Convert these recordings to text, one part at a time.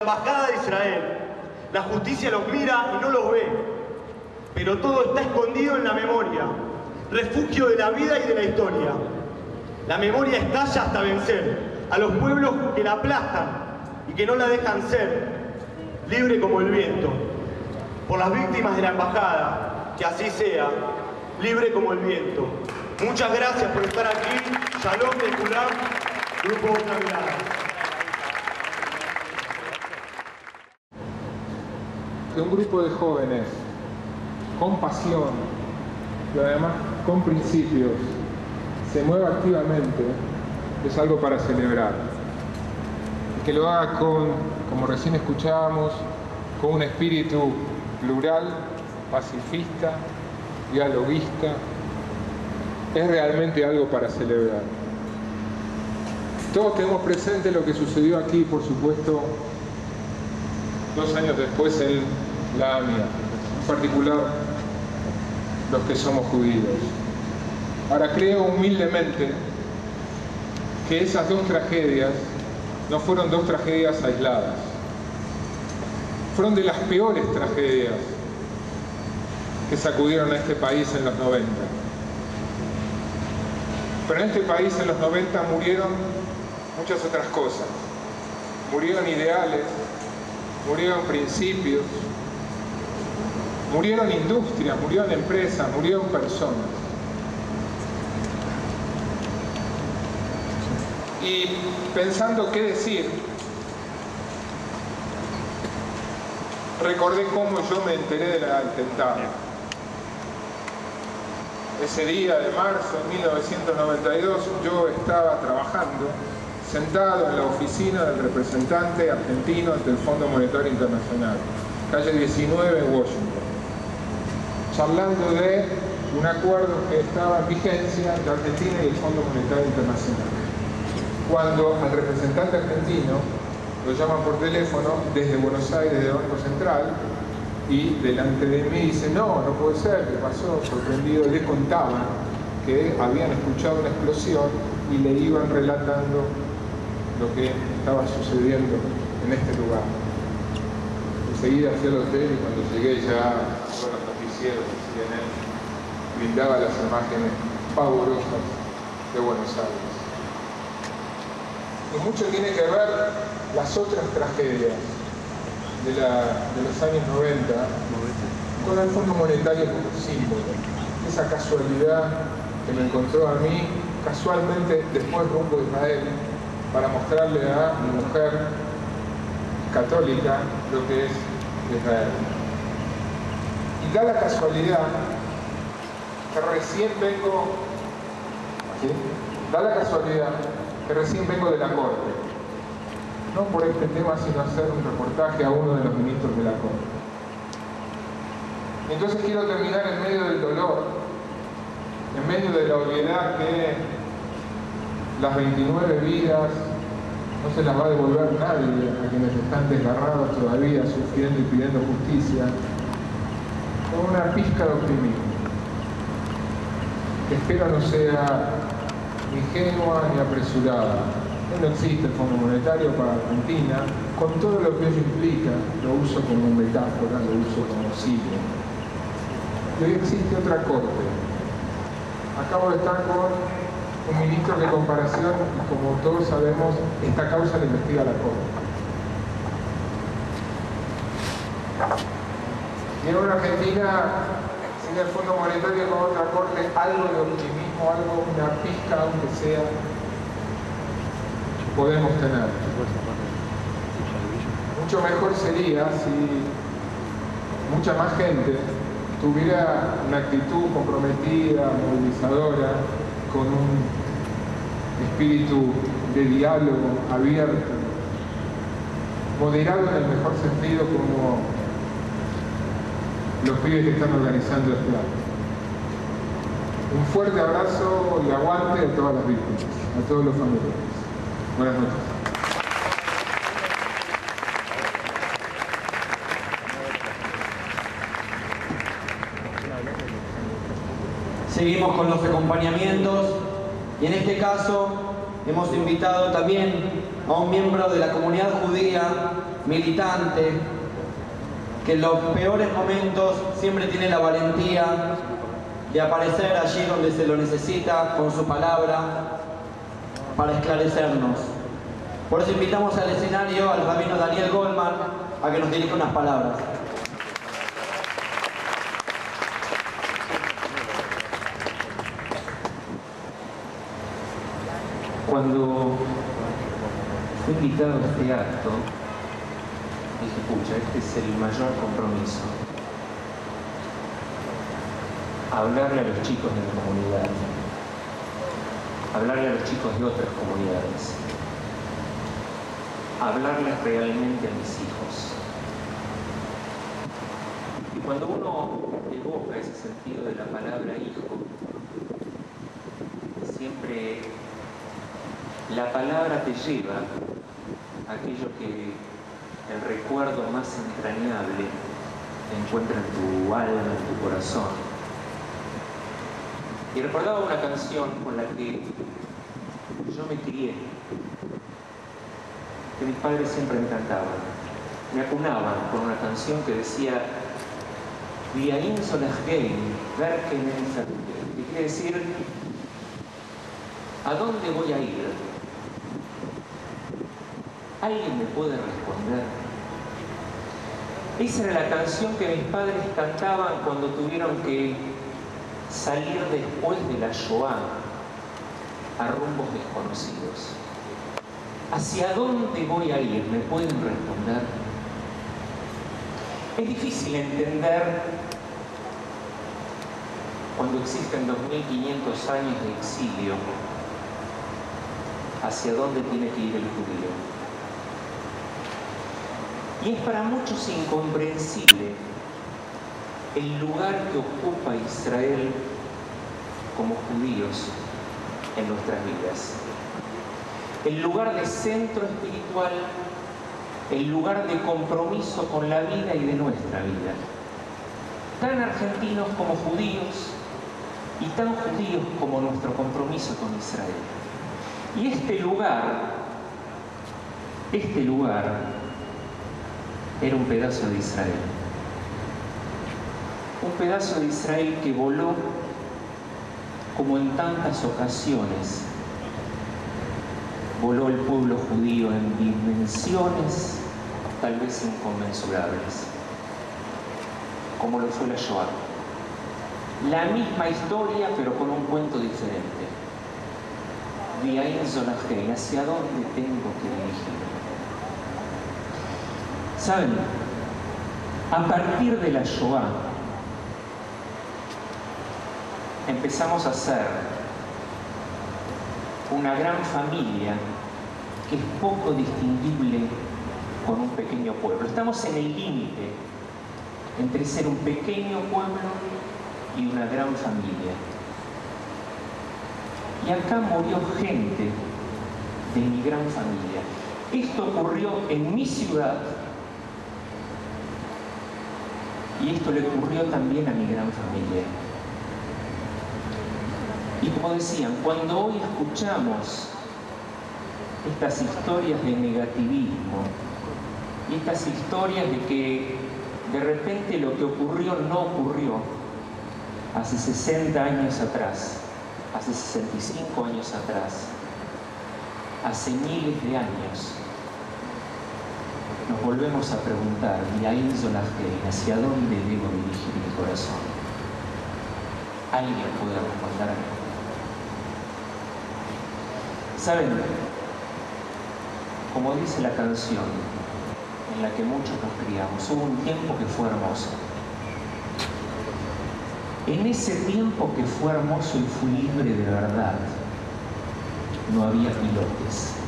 embajada de Israel. La justicia los mira y no los ve, pero todo está escondido en la memoria, refugio de la vida y de la historia. La memoria estalla hasta vencer a los pueblos que la aplastan y que no la dejan ser, libre como el viento. Por las víctimas de la embajada, que así sea, libre como el viento. Muchas gracias por estar aquí. Shalom de Kulam, Grupo Otra Mirada. Que un grupo de jóvenes con pasión y además con principios se mueva activamente es algo para celebrar. Y que lo haga como recién escuchábamos, con un espíritu plural, pacifista, dialoguista, es realmente algo para celebrar. Todos tenemos presente lo que sucedió aquí, por supuesto, 2 años después en la AMIA, en particular los que somos judíos. Ahora creo humildemente que esas 2 tragedias no fueron 2 tragedias aisladas, fueron de las peores tragedias que sacudieron a este país en los 90. Pero en este país en los 90 murieron muchas otras cosas. Murieron ideales, murieron principios, murieron industrias, murieron empresas, murieron personas. Y pensando qué decir, recordé cómo yo me enteré del atentado. Ese día de marzo de 1992 yo estaba trabajando sentado en la oficina del representante argentino ante el Fondo Monetario Internacional, calle 19 en Washington, charlando de un acuerdo que estaba en vigencia entre Argentina y el Fondo Monetario Internacional. Cuando al representante argentino lo llaman por teléfono desde Buenos Aires, del Banco Central, y delante de mí dice, no puede ser, ¿qué pasó? Sorprendido, le contaban que habían escuchado una explosión y le iban relatando lo que estaba sucediendo en este lugar. Enseguida fui al hotel y cuando llegué ya con los noticieros de CNN brindaba las imágenes pavorosas de Buenos Aires. Y mucho tiene que ver las otras tragedias de los años 90 con el Fondo Monetario como símbolo. Esa casualidad que me encontró a mí casualmente después rumbo a Israel para mostrarle a mi mujer católica lo que es Israel. Y da la casualidad que recién vengo, ¿sí? Da la casualidad que recién vengo de la corte. No por este tema, sino hacer un reportaje a uno de los ministros de la corte. Y entonces quiero terminar en medio del dolor, en medio de la obviedad que las 29 vidas no se las va a devolver nadie a quienes están desgarrados todavía, sufriendo y pidiendo justicia, con una pizca de optimismo, que espero no sea ni ingenua ni apresurada. No existe el Fondo Monetario para Argentina, con todo lo que ello implica, lo uso como metáfora, lo uso como signo. Y hoy existe otra corte. Acabo de estar con un ministro de comparación y como todos sabemos, esta causa la investiga la corte. Y en una Argentina, sin el Fondo Monetario con otra corte, algo de optimismo, algo, una pizca, aunque sea, podemos tener. Mucho mejor sería si mucha más gente tuviera una actitud comprometida, movilizadora, con un espíritu de diálogo abierto, moderado en el mejor sentido, como los pibes que están organizando este acto. Un fuerte abrazo y aguante a todas las víctimas, a todos los familiares. Buenas noches. Seguimos con los acompañamientos y en este caso hemos invitado también a un miembro de la comunidad judía militante, que en los peores momentos siempre tiene la valentía de aparecer allí donde se lo necesita con su palabra para esclarecernos. Por eso invitamos al escenario al rabino Daniel Goldman a que nos dirija unas palabras. Cuando fui invitado a este acto, dije, pucha, este es el mayor compromiso. Hablarle a los chicos de mi comunidad, hablarle a los chicos de otras comunidades, hablarles realmente a mis hijos. Y cuando uno evoca ese sentido de la palabra hijo, siempre la palabra te lleva a aquello que el recuerdo más entrañable encuentra en tu alma, en tu corazón. Y recordaba una canción con la que yo me crié, que mis padres siempre me cantaban. Me acunaban con una canción que decía Viaín Solajgein, Verken en, que quiere decir ¿a dónde voy a ir? ¿Alguien me puede responder? Esa era la canción que mis padres cantaban cuando tuvieron que salir después de la Shoah a rumbos desconocidos. ¿Hacia dónde voy a ir? ¿Me pueden responder? Es difícil entender cuando existen 2500 años de exilio hacia dónde tiene que ir el judío. Y es para muchos incomprensible el lugar que ocupa Israel como judíos en nuestras vidas. El lugar de centro espiritual, el lugar de compromiso con la vida y de nuestra vida. Tan argentinos como judíos y tan judíos como nuestro compromiso con Israel. Y este lugar era un pedazo de Israel. Un pedazo de Israel que voló como en tantas ocasiones voló el pueblo judío en dimensiones tal vez inconmensurables, como lo fue la Shoah. La misma historia, pero con un cuento diferente. Viaín Solajgein, ¿hacia dónde tengo que dirigirme? ¿Saben? A partir de la Shoah empezamos a ser una gran familia que es poco distinguible con un pequeño pueblo. Estamos en el límite entre ser un pequeño pueblo y una gran familia. Y acá murió gente de mi gran familia. Esto ocurrió en mi ciudad y esto le ocurrió también a mi gran familia. Y como decían, cuando hoy escuchamos estas historias de negativismo y estas historias de que de repente lo que ocurrió no ocurrió hace 60 años atrás, hace 65 años atrás, hace miles de años, nos volvemos a preguntar, Viaín Solajgein, ¿hacia dónde debo dirigir mi corazón? ¿Alguien puede responderme? ¿Saben? Como dice la canción en la que muchos nos criamos, hubo un tiempo que fue hermoso. En ese tiempo que fue hermoso y fui libre de verdad, no había pilotes.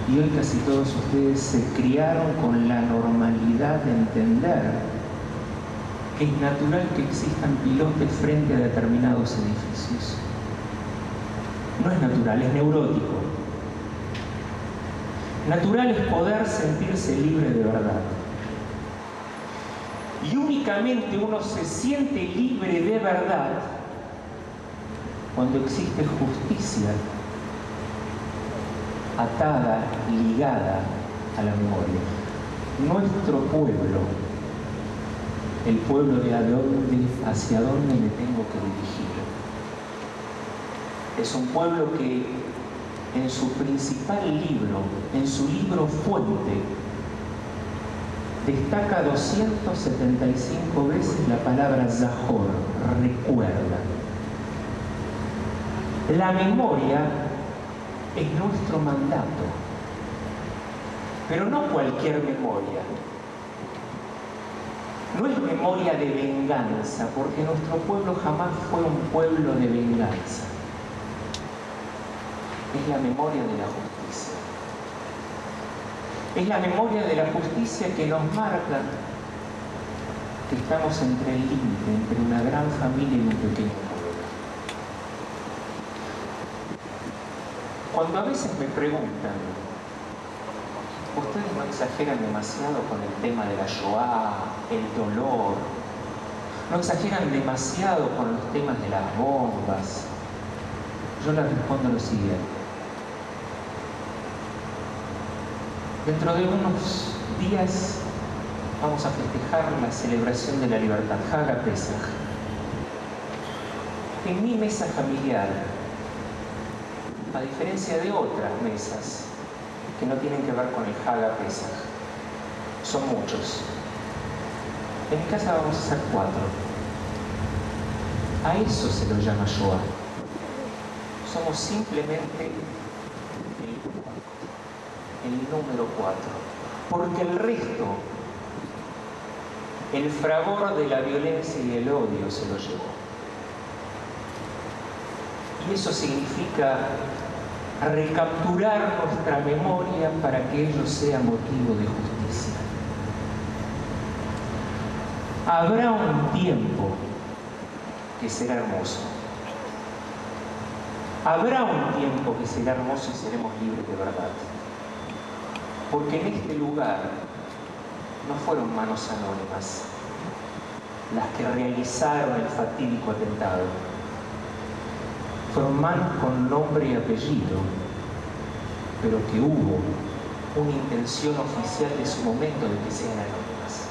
Y hoy casi todos ustedes se criaron con la normalidad de entender que es natural que existan pilotes frente a determinados edificios. No es natural, es neurótico. Natural es poder sentirse libre de verdad. Y únicamente uno se siente libre de verdad cuando existe justicia atada, ligada a la memoria. Nuestro pueblo, el pueblo de hacia dónde me tengo que dirigir. Es un pueblo que en su principal libro, en su libro fuente, destaca 275 veces la palabra Zahor, recuerda. La memoria es nuestro mandato, pero no cualquier memoria. No es memoria de venganza, porque nuestro pueblo jamás fue un pueblo de venganza. Es la memoria de la justicia. Es la memoria de la justicia que nos marca que estamos entre el límite, entre una gran familia y un pequeño pueblo. Cuando a veces me preguntan, ¿ustedes no exageran demasiado con el tema de la Shoah, el dolor? ¿No exageran demasiado con los temas de las bombas? Yo les respondo lo siguiente. Dentro de unos días vamos a festejar la celebración de la libertad, Haga Pesach. En mi mesa familiar, a diferencia de otras mesas que no tienen que ver con el Haga Pesach, son muchos. En mi casa vamos a ser 4. A eso se lo llama Shoah. Somos simplemente el número 4, porque el resto, el fragor de la violencia y el odio se lo llevó. Y eso significa recapturar nuestra memoria para que ello sea motivo de justicia. Habrá un tiempo que será hermoso. Habrá un tiempo que será hermoso y seremos libres de verdad. Porque en este lugar no fueron manos anónimas las que realizaron el fatídico atentado. Fueron manos con nombre y apellido, pero que hubo una intención oficial de su momento de que sean anónimas.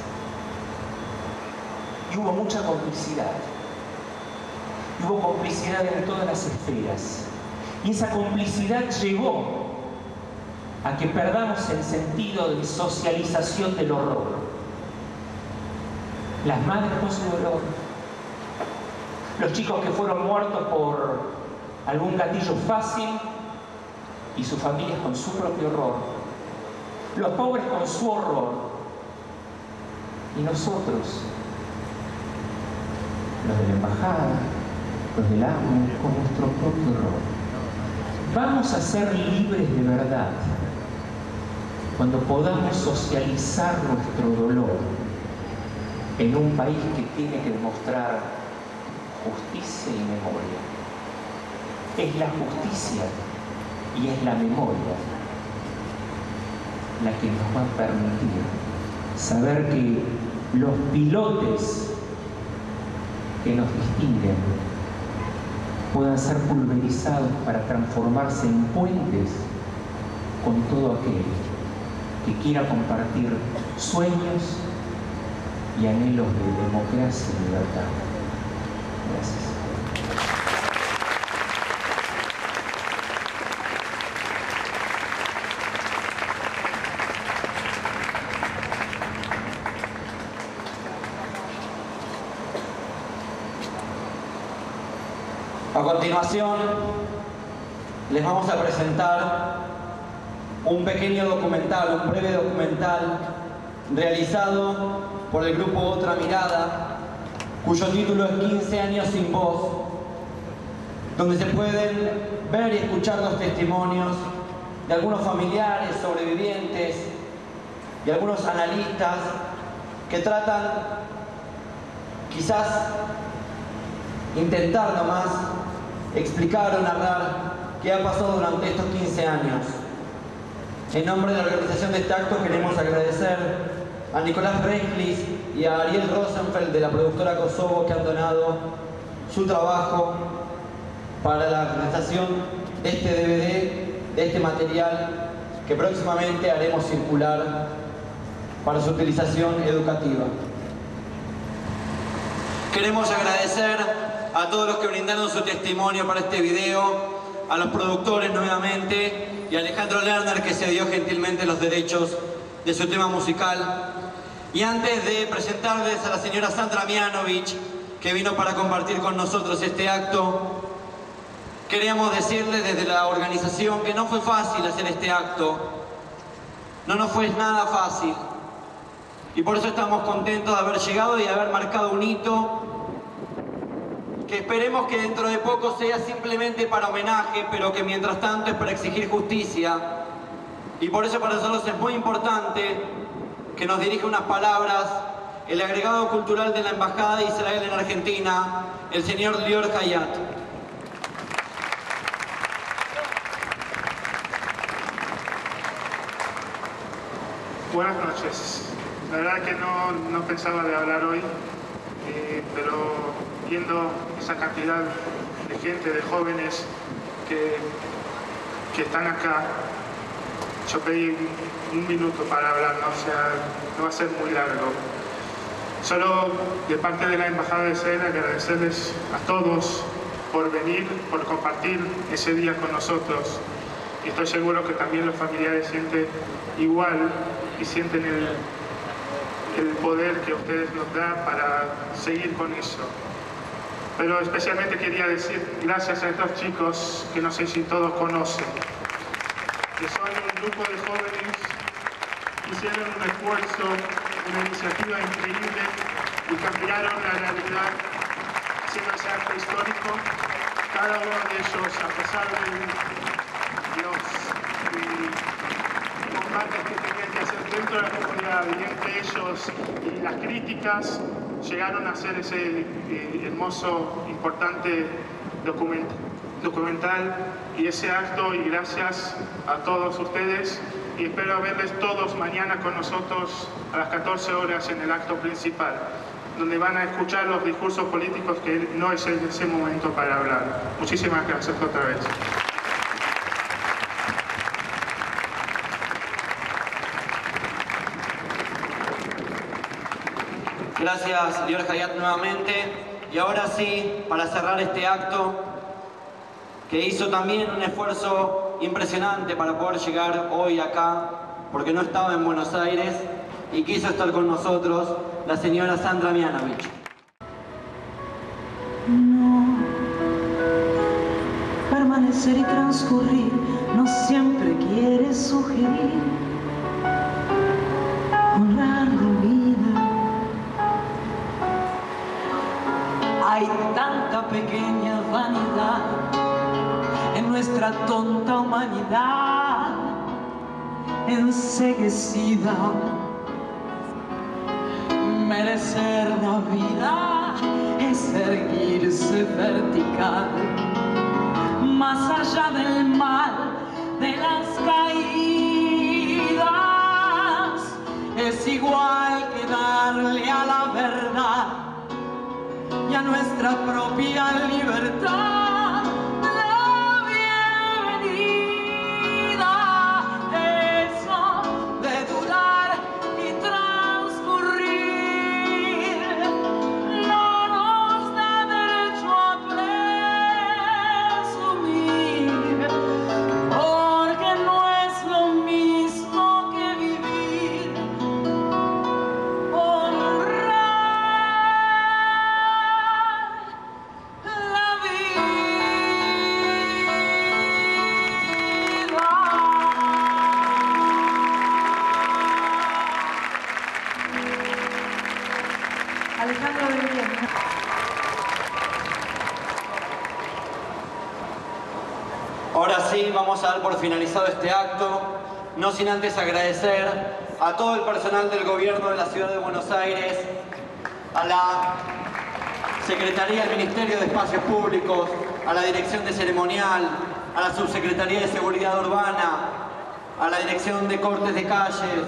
Y hubo mucha complicidad. Y hubo complicidad en todas las esferas. Y esa complicidad llevó a que perdamos el sentido de socialización del horror. Las madres con su dolor, los chicos que fueron muertos por algún gatillo fácil y sus familias con su propio horror, los pobres con su horror y nosotros, los de la embajada, los del AMU, con nuestro propio horror. Vamos a ser libres de verdad cuando podamos socializar nuestro dolor en un país que tiene que demostrar justicia y memoria. Es la justicia y es la memoria la que nos va a permitir saber que los pilotes que nos distinguen puedan ser pulverizados para transformarse en puentes con todo aquel que quiera compartir sueños y anhelos de democracia y libertad. Gracias. A continuación, les vamos a presentar un pequeño documental, un breve documental realizado por el grupo Otra Mirada, cuyo título es 15 años sin voz, donde se pueden ver y escuchar los testimonios de algunos familiares, sobrevivientes y algunos analistas que tratan, quizás, intentar nomás explicar o narrar qué ha pasado durante estos 15 años. En nombre de la organización de este acto queremos agradecer a Nicolás Reiklis y a Ariel Rosenfeld de la productora Kosovo, que han donado su trabajo para la realización de este DVD, de este material que próximamente haremos circular para su utilización educativa. Queremos agradecer a todos los que brindaron su testimonio para este video, a los productores nuevamente y a Alejandro Lerner, que se dio gentilmente los derechos de su tema musical. Y antes de presentarles a la señora Sandra Mianovich, que vino para compartir con nosotros este acto, queríamos decirles desde la organización que no fue fácil hacer este acto. No nos fue nada fácil. Y por eso estamos contentos de haber llegado y de haber marcado un hito que esperemos que dentro de poco sea simplemente para homenaje, pero que mientras tanto es para exigir justicia. Y por eso para nosotros es muy importante que nos dirija unas palabras el agregado cultural de la Embajada de Israel en Argentina, el señor Lior Hayat. Buenas noches. La verdad que no pensaba de hablar hoy, pero viendo esa cantidad de gente, de jóvenes que están acá, yo pedí un minuto para hablar, ¿no? O sea, no va a ser muy largo. Solo de parte de la Embajada de Israel agradecerles a todos por venir, por compartir ese día con nosotros. Y estoy seguro que también los familiares sienten igual y sienten el poder que ustedes nos dan para seguir con eso. Pero especialmente quería decir gracias a estos chicos que no sé si todos conocen, que son un grupo de jóvenes que hicieron un esfuerzo, una iniciativa increíble y cambiaron la realidad haciendo ese acto histórico. Cada uno de ellos, a pesar de los combates que tenían que hacer dentro de la comunidad y entre ellos y las críticas, llegaron a hacer ese hermoso, importante documental y ese acto, y gracias a todos ustedes, y espero verles todos mañana con nosotros a las 14 horas en el acto principal, donde van a escuchar los discursos políticos que no es ese momento para hablar. Muchísimas gracias otra vez. Gracias, Lior Hayat, nuevamente. Y ahora sí, para cerrar este acto, que hizo también un esfuerzo impresionante para poder llegar hoy acá, porque no estaba en Buenos Aires y quiso estar con nosotros, la señora Sandra Mianovich. No, permanecer y transcurrir no siempre quiere sugerir honrar la vida. Hay tanta pequeña vanidad en nuestra tonta humanidad enceguecida. Merecer la vida es erguirse vertical, más allá del mal, de las caídas. Es igual que darle a la verdad y a nuestra propia libertad la bienvenida. Eso de durar y transcurrir no nos da derecho a presumir, porque no es lo mismo que vivir. Alejandro de Bien. Ahora sí, vamos a dar por finalizado este acto, no sin antes agradecer a todo el personal del gobierno de la Ciudad de Buenos Aires, a la Secretaría del Ministerio de Espacios Públicos, a la Dirección de Ceremonial, a la Subsecretaría de Seguridad Urbana, a la Dirección de Cortes de Calles,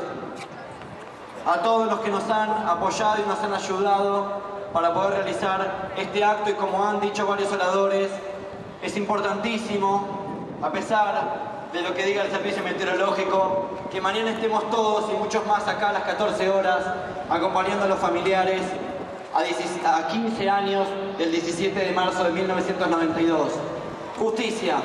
a todos los que nos han apoyado y nos han ayudado para poder realizar este acto. Y como han dicho varios oradores, es importantísimo, a pesar de lo que diga el servicio meteorológico, que mañana estemos todos y muchos más acá a las 14 horas, acompañando a los familiares a 15 años del 17 de marzo de 1992. Justicia,